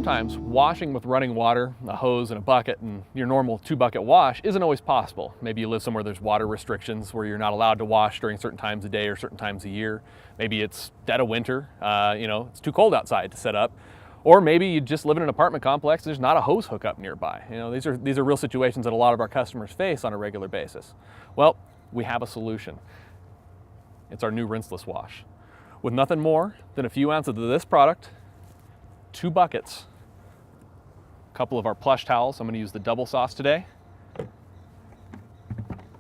sometimes washing with running water, a hose and a bucket, and your normal 2-bucket wash isn't always possible. Maybe you live somewhere there's water restrictions where you're not allowed to wash during certain times of day or certain times of year. Maybe it's dead of winter, it's too cold outside to set up. Or maybe you just live in an apartment complex and there's not a hose hookup nearby. These are real situations that a lot of our customers face on a regular basis. Well, we have a solution. It's our new Rinseless wash. With nothing more than a few ounces of this product, 2 buckets, a couple of our plush towels, I'm going to use the double sauce today,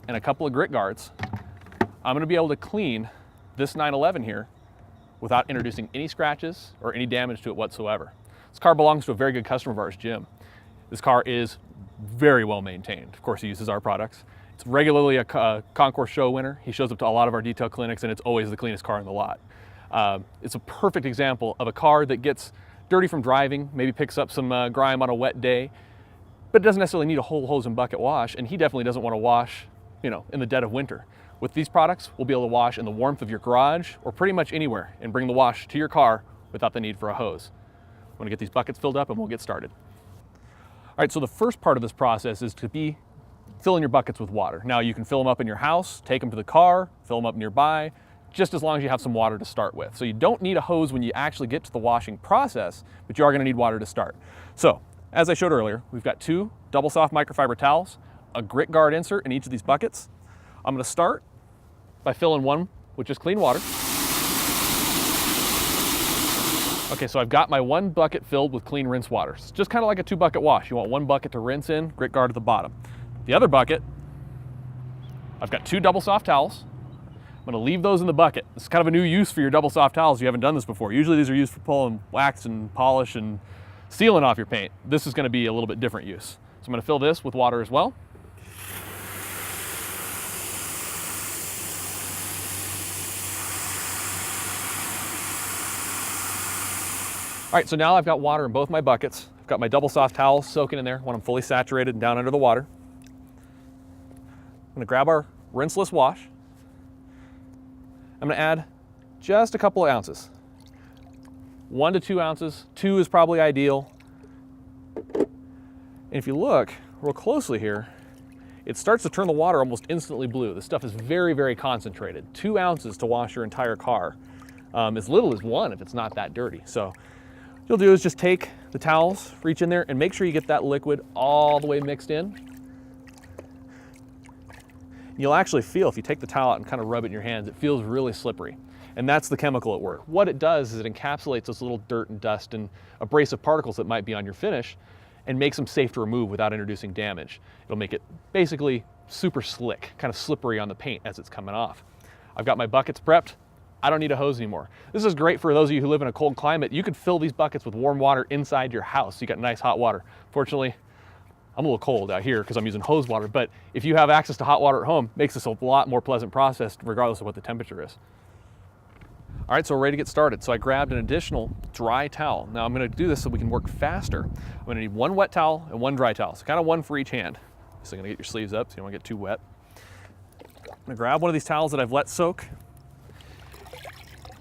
and a couple of grit guards, I'm going to be able to clean this 911 here without introducing any scratches or any damage to it whatsoever. This car belongs to a very good customer of ours, Jim. This car is very well maintained. Of course, he uses our products. It's regularly a concourse show winner. He shows up to a lot of our detail clinics and it's always the cleanest car in the lot. It's a perfect example of a car that gets dirty from driving, maybe picks up some grime on a wet day, but it doesn't necessarily need a whole hose and bucket wash, and he definitely doesn't want to wash, in the dead of winter. With these products, we'll be able to wash in the warmth of your garage or pretty much anywhere and bring the wash to your car without the need for a hose. I'm going to get these buckets filled up and we'll get started. All right, so the first part of this process is to be filling your buckets with water. Now you can fill them up in your house, take them to the car, fill them up nearby, just as long as you have some water to start with. So you don't need a hose when you actually get to the washing process, but you are going to need water to start. So, as I showed earlier, we've got 2 double soft microfiber towels, a grit guard insert in each of these buckets. I'm going to start by filling one with just clean water. Okay, so I've got my 1 bucket filled with clean rinse water. It's just kind of like a 2-bucket wash. You want 1 bucket to rinse in, grit guard at the bottom. The other bucket, I've got 2 double soft towels. I'm going to leave those in the bucket. This is kind of a new use for your double soft towels if you haven't done this before. Usually these are used for pulling wax and polish and sealing off your paint. This is going to be a little bit different use. So I'm going to fill this with water as well. All right, so now I've got water in both my buckets. I've got my double soft towels soaking in there when I'm fully saturated and down under the water. I'm going to grab our Rinseless wash. I'm going to add just a couple of ounces, 1 to 2 ounces. 2 is probably ideal. And if you look real closely here, it starts to turn the water almost instantly blue. This stuff is very, very concentrated. 2 ounces to wash your entire car, as little as 1 if it's not that dirty. So what you'll do is just take the towels, reach in there, and make sure you get that liquid all the way mixed in. You'll actually feel, if you take the towel out and kind of rub it in your hands, it feels really slippery. And that's the chemical at work. What it does is it encapsulates those little dirt and dust and abrasive particles that might be on your finish and makes them safe to remove without introducing damage. It'll make it basically super slick, kind of slippery on the paint as it's coming off. I've got my buckets prepped. I don't need a hose anymore. This is great for those of you who live in a cold climate. You could fill these buckets with warm water inside your house. You got nice hot water. Fortunately, I'm a little cold out here because I'm using hose water, but if you have access to hot water at home, it makes this a lot more pleasant process regardless of what the temperature is. All right, so we're ready to get started. So I grabbed an additional dry towel. Now I'm going to do this so we can work faster. I'm going to need 1 wet towel and 1 dry towel, so kind of 1 for each hand. So you're going to get your sleeves up so you don't want to get too wet. I'm going to grab one of these towels that I've let soak.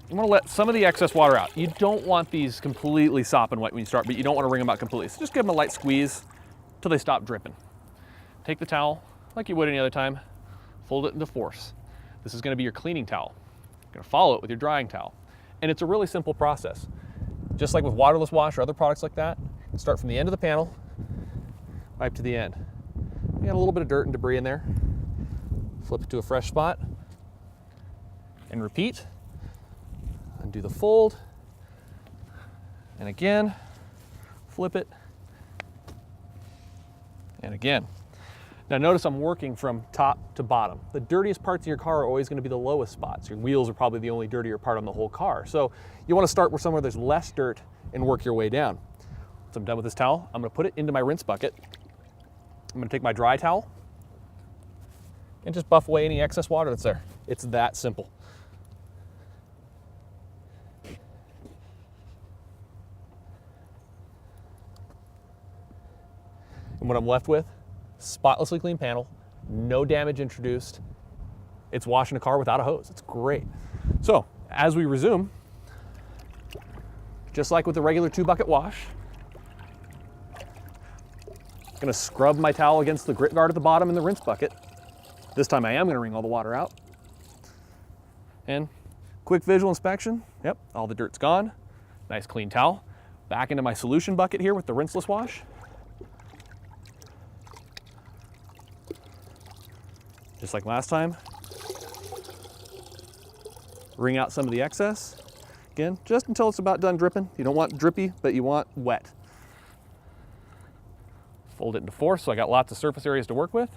You want to let some of the excess water out. You don't want these completely sopping wet when you start, but you don't want to wring them out completely. So just give them a light squeeze until they stop dripping. Take the towel like you would any other time, fold it into 4ths. This is going to be your cleaning towel. You're going to follow it with your drying towel. And it's a really simple process. Just like with waterless wash or other products like that, start from the end of the panel, wipe to the end. You got a little bit of dirt and debris in there. Flip it to a fresh spot and repeat. Undo the fold, and again, flip it, and again. Now notice I'm working from top to bottom. The dirtiest parts of your car are always going to be the lowest spots. Your wheels are probably the only dirtier part on the whole car. So you want to start with somewhere there's less dirt and work your way down. Once I'm done with this towel, I'm going to put it into my rinse bucket. I'm going to take my dry towel and just buff away any excess water that's there. It's that simple. And what I'm left with, spotlessly clean panel, no damage introduced. It's washing a car without a hose. It's great. So as we resume, just like with the regular 2-bucket wash, Gonna scrub my towel against the grit guard at the bottom in the rinse bucket. This time I am gonna wring all the water out. And quick visual inspection. Yep, all the dirt's gone. Nice clean towel. Back into my solution bucket here with the rinseless wash. Just like last time. Wring out some of the excess. Again, just until it's about done dripping. You don't want drippy, but you want wet. Fold it into 4 so I got lots of surface areas to work with.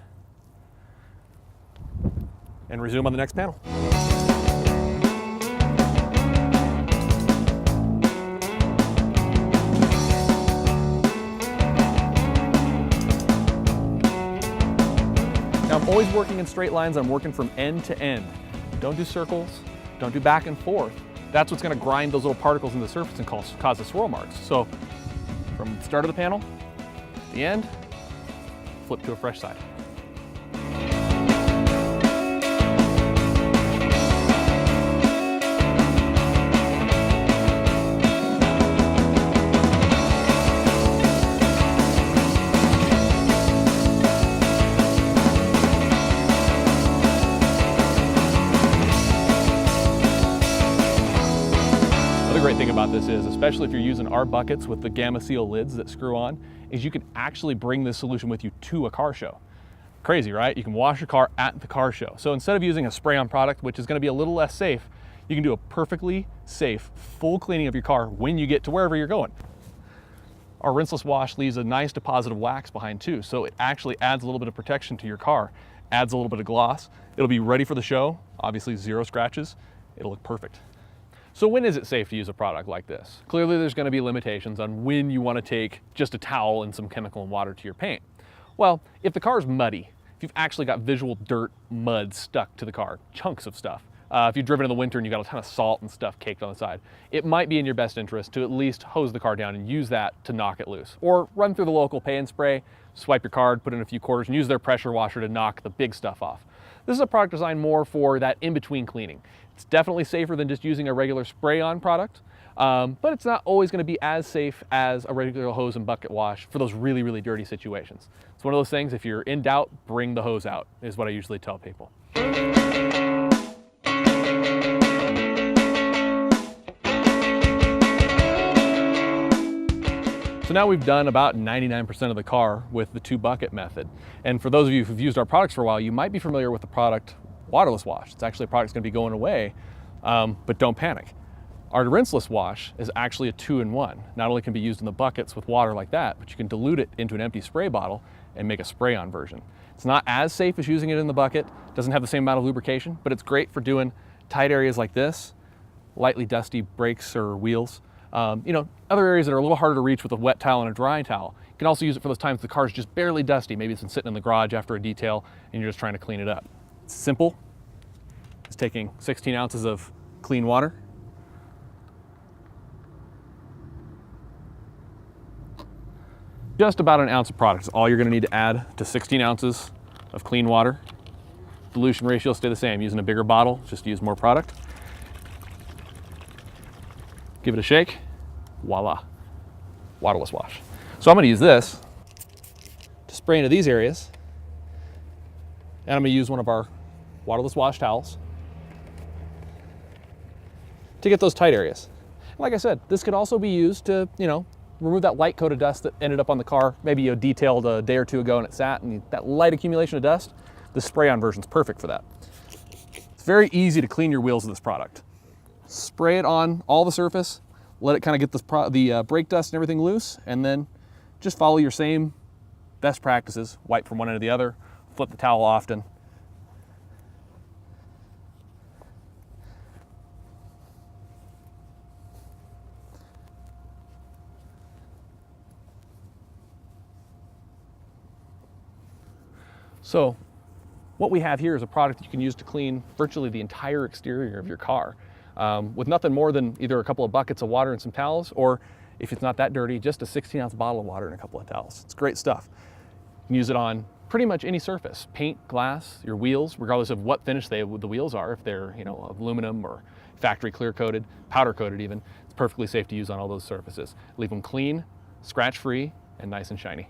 And resume on the next panel. Now I'm always working in straight lines. I'm working from end to end. Don't do circles, don't do back and forth. That's what's gonna grind those little particles in the surface and cause the swirl marks. So from the start of the panel, the end, flip to a fresh side. The great thing about this is, especially if you're using our buckets with the Gamma Seal lids that screw on, is you can actually bring this solution with you to a car show. Crazy, right? You can wash your car at the car show. So instead of using a spray-on product, which is going to be a little less safe, you can do a perfectly safe, full cleaning of your car when you get to wherever you're going. Our rinseless wash leaves a nice deposit of wax behind too, so it actually adds a little bit of protection to your car, adds a little bit of gloss. It'll be ready for the show, obviously 0 scratches. It'll look perfect. So when is it safe to use a product like this? Clearly there's going to be limitations on when you want to take just a towel and some chemical and water to your paint. Well, if the car is muddy, if you've actually got visual dirt, mud stuck to the car, chunks of stuff, if you've driven in the winter and you've got a ton of salt and stuff caked on the side, it might be in your best interest to at least hose the car down and use that to knock it loose. Or run through the local pay and spray, swipe your card, put in a few quarters, and use their pressure washer to knock the big stuff off. This is a product designed more for that in-between cleaning. It's definitely safer than just using a regular spray-on product, but it's not always going to be as safe as a regular hose and bucket wash for those really, really dirty situations. It's one of those things, if you're in doubt, bring the hose out, is what I usually tell people. So now we've done about 99% of the car with the 2-bucket method. And for those of you who've used our products for a while, you might be familiar with the product waterless wash. It's actually a product that's going to be going away, but don't panic. Our rinseless wash is actually a 2-in-1. Not only can it be used in the buckets with water like that, but you can dilute it into an empty spray bottle and make a spray-on version. It's not as safe as using it in the bucket, doesn't have the same amount of lubrication, but it's great for doing tight areas like this, lightly dusty brakes or wheels. Other areas that are a little harder to reach with a wet towel and a dry towel. You can also use it for those times the car's just barely dusty. Maybe it's been sitting in the garage after a detail and you're just trying to clean it up. It's simple. It's taking 16 ounces of clean water. Just about an ounce of product is all you're going to need to add to 16 ounces of clean water. Dilution ratio will stay the same. Using a bigger bottle, just use more product. Give it a shake, voila, waterless wash. So I'm going to use this to spray into these areas, and I'm going to use one of our waterless wash towels to get those tight areas. Like I said, this could also be used to, remove that light coat of dust that ended up on the car. Maybe you detailed a day or two ago and it sat, and that light accumulation of dust, the spray-on version is perfect for that. It's very easy to clean your wheels with this product. Spray it on all the surface, let it kind of get the brake dust and everything loose, and then just follow your same best practices. Wipe from one end to the other, flip the towel often. So what we have here is a product you can use to clean virtually the entire exterior of your car with nothing more than either a couple of buckets of water and some towels, or if it's not that dirty, just a 16-ounce bottle of water and a couple of towels. It's great stuff. You can use it on pretty much any surface, paint, glass, your wheels, regardless of what finish the wheels are, if they're aluminum or factory clear coated, powder coated even. It's perfectly safe to use on all those surfaces. Leave them clean, scratch free, and nice and shiny.